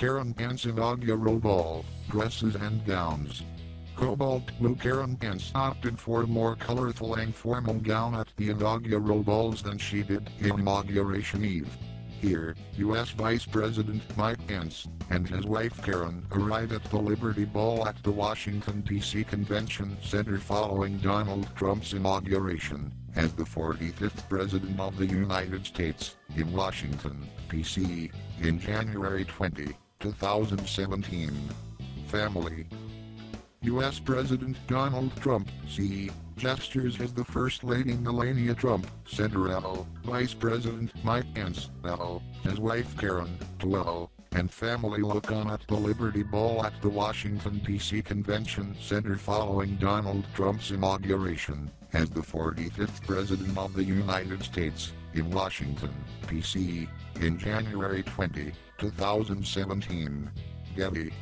Karen Pence Inaugural Ball, Dresses and Gowns. Cobalt blue Karen Pence opted for a more colorful and formal gown at the inaugural balls than she did in Inauguration Eve. Here, U.S. Vice President Mike Pence and his wife Karen arrived at the Liberty Ball at the Washington, D.C. Convention Center following Donald Trump's inauguration as the 45th President of the United States in Washington, D.C. in January 20, 2017. Family. U.S. President Donald Trump, C. gestures as the First Lady Melania Trump, Center L. Vice President Mike Pence, L. his wife Karen, L. and family look on at the Liberty Ball at the Washington, D.C. Convention Center following Donald Trump's inauguration as the 45th President of the United States in Washington, D.C. in January 20, 2017. Getty.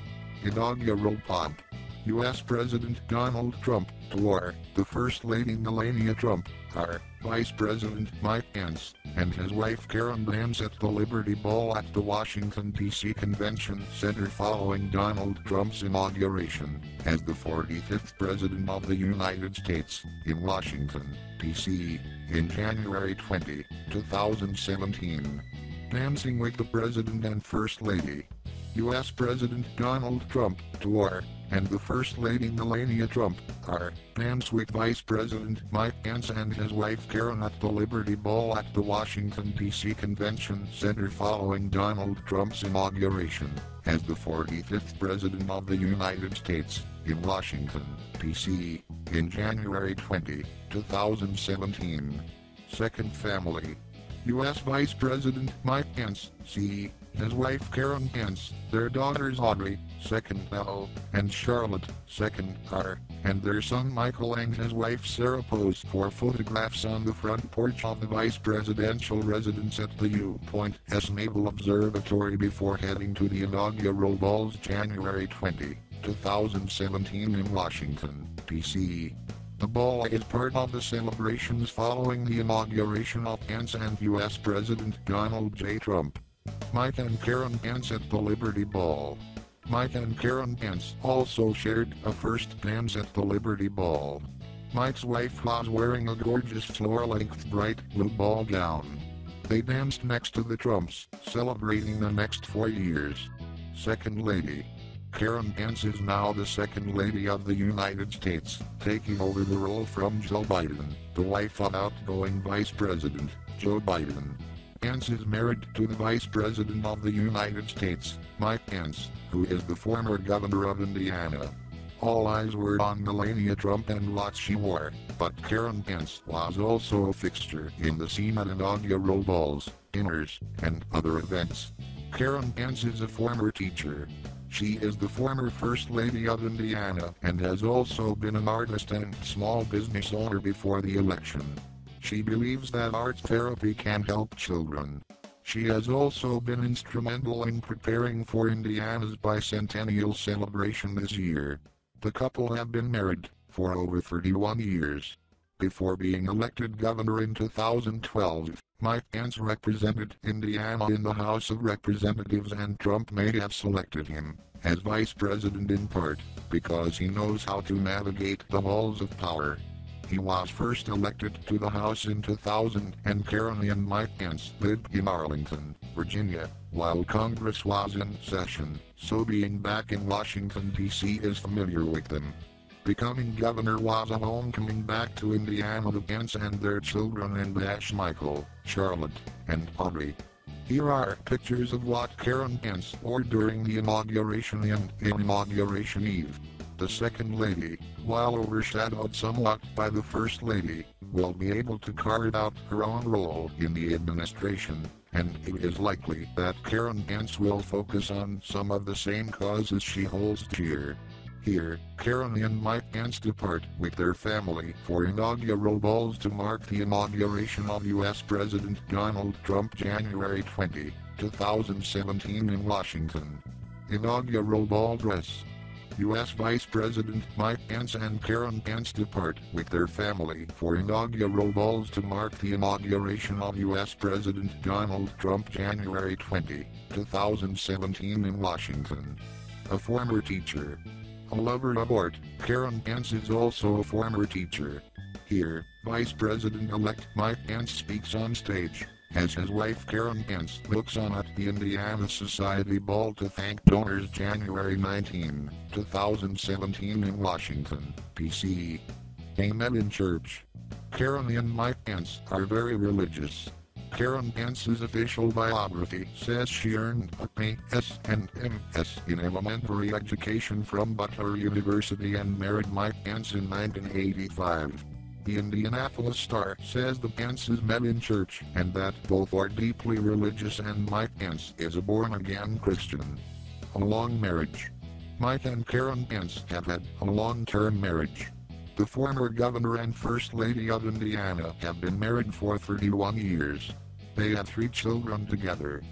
Inaugural Pomp. U.S. President Donald Trump, or the First Lady Melania Trump, our Vice President Mike Pence, and his wife Karen dance at the Liberty Ball at the Washington, D.C. Convention Center following Donald Trump's inauguration as the 45th President of the United States in Washington, D.C. in January 20, 2017. Dancing with the President and First Lady. U.S. President Donald Trump, or and the First Lady Melania Trump, are dance with Vice President Mike Pence and his wife Karen at the Liberty Ball at the Washington, D.C. Convention Center following Donald Trump's inauguration as the 45th President of the United States in Washington, D.C. in January 20, 2017. Second family. U.S. Vice President Mike Pence, C. his wife Karen Pence, their daughters Audrey, second L, and Charlotte, second R, and their son Michael and his wife Sarah pose for photographs on the front porch of the vice presidential residence at the U.S. Naval Observatory before heading to the inaugural balls January 20, 2017 in Washington, D.C. The ball is part of the celebrations following the inauguration of Pence and U.S. President Donald J. Trump. Mike and Karen Pence at the Liberty Ball. Mike and Karen Pence also shared a first dance at the Liberty Ball. Mike's wife was wearing a gorgeous floor-length bright blue ball gown. They danced next to the Trumps, celebrating the next 4 years. Second Lady. Karen Pence is now the Second Lady of the United States, taking over the role from Joe Biden, the wife of outgoing Vice President Joe Biden. Pence is married to the Vice President of the United States, Mike Pence, who is the former governor of Indiana. All eyes were on Melania Trump and what she wore, but Karen Pence was also a fixture in the scene at inaugural balls, dinners, and other events. Karen Pence is a former teacher. She is the former First Lady of Indiana and has also been an artist and small business owner before the election. She believes that art therapy can help children. She has also been instrumental in preparing for Indiana's bicentennial celebration this year. The couple have been married for over 31 years. Before being elected governor in 2012, Mike Pence represented Indiana in the House of Representatives, and Trump may have selected him as vice president in part because he knows how to navigate the halls of power. He was first elected to the House in 2000, and Karen and Mike Pence lived in Arlington, Virginia, while Congress was in session, so being back in Washington, D.C. is familiar with them. Becoming governor was a homecoming back to Indiana to Pence and their children and Michael, Charlotte, and Audrey. Here are pictures of what Karen Pence wore during the inauguration and Inauguration Eve. The Second Lady, while overshadowed somewhat by the First Lady, will be able to carve out her own role in the administration, and it is likely that Karen Pence will focus on some of the same causes she holds dear. Here, Karen and Mike Pence depart with their family for inaugural balls to mark the inauguration of U.S. President Donald Trump January 20, 2017 in Washington. Inaugural ball dress. U.S. Vice President Mike Pence and Karen Pence depart with their family for inaugural balls to mark the inauguration of U.S. President Donald Trump January 20, 2017 in Washington. A former teacher. A lover of art, Karen Pence is also a former teacher. Here, Vice President-elect Mike Pence speaks on stage, as his wife Karen Pence looks on at the Indiana Society Ball to thank donors January 19, 2017 in Washington, D.C. They met in church. Karen and Mike Pence are very religious. Karen Pence's official biography says she earned a B.S. and M.S. in elementary education from Butler University and married Mike Pence in 1985. The Indianapolis Star says the Pences met in church and that both are deeply religious and Mike Pence is a born-again Christian. A long marriage. Mike and Karen Pence have had a long-term marriage. The former governor and First Lady of Indiana have been married for 31 years. They have 3 children together.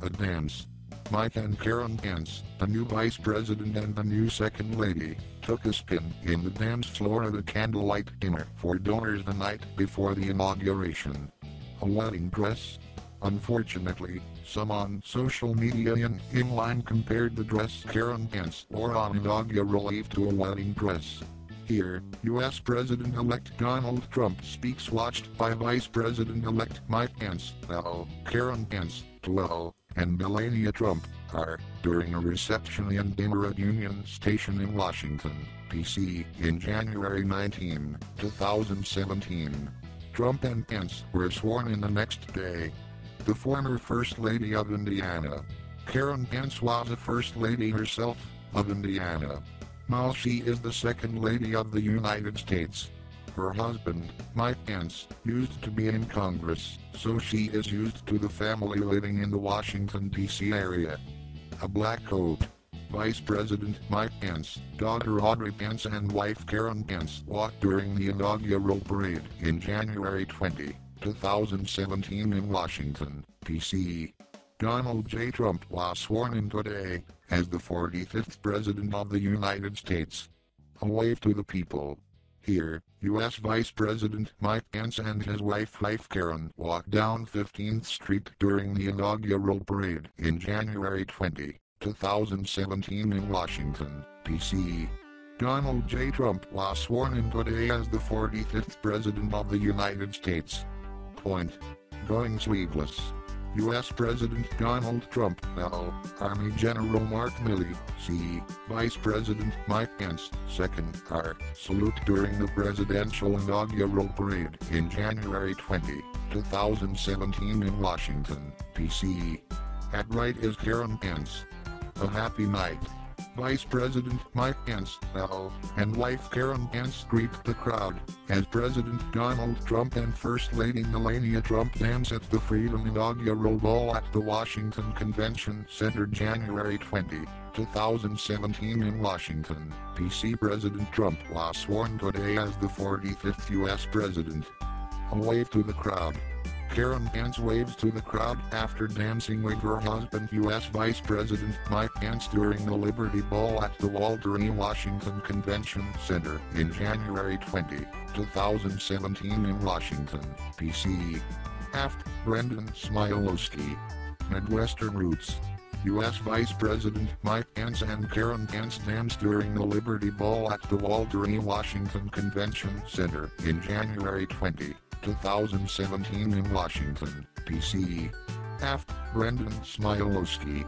A dance. Mike and Karen Pence, the new vice president and the new second lady, took a spin in the dance floor at a candlelight dinner for donors the night before the inauguration. A wedding dress? Unfortunately, some on social media and online compared the dress Karen Pence wore on inaugural eve to a wedding dress. Here, U.S. President-elect Donald Trump speaks watched by Vice President-elect Mike Pence, Karen Pence, and Melania Trump, during a reception and dinner at Union Station in Washington, D.C., in January 19, 2017. Trump and Pence were sworn in the next day. The former First Lady of Indiana. Karen Pence was a First Lady herself, of Indiana. Now she is the Second Lady of the United States. Her husband, Mike Pence, used to be in Congress, so she is used to the family living in the Washington, D.C. area. A black coat. Vice President Mike Pence, daughter Audrey Pence and wife Karen Pence walked during the inaugural parade in January 20, 2017 in Washington, D.C. Donald J. Trump was sworn in today as the 45th President of the United States. A wave to the people. Here, U.S. Vice President Mike Pence and his wife Karen walked down 15th Street during the inaugural parade in January 20, 2017 in Washington, D.C. Donald J. Trump was sworn in today as the 45th President of the United States. Point. Going sleeveless. U.S. President Donald Trump, Army General Mark Milley, C. Vice President Mike Pence, 2nd, salute during the presidential inaugural parade in January 20, 2017 in Washington, D.C. At right is Karen Pence. A happy night. Vice President Mike Pence, and wife Karen Pence greet the crowd, as President Donald Trump and First Lady Melania Trump dance at the Freedom Inaugural Ball at the Washington Convention Center January 20, 2017 in Washington, D.C. President Trump was sworn today as the 45th U.S. President. A wave to the crowd. Karen Pence waves to the crowd after dancing with her husband U.S. Vice President Mike Pence during the Liberty Ball at the Walter E. Washington Convention Center in January 20, 2017 in Washington, D.C. Aft, Brendan Smilowski. Midwestern Roots. U.S. Vice President Mike Pence and Karen Pence danced during the Liberty Ball at the Walter E. Washington Convention Center in January 20, 2017 in Washington, D.C. Aft, Brendan Smilowski.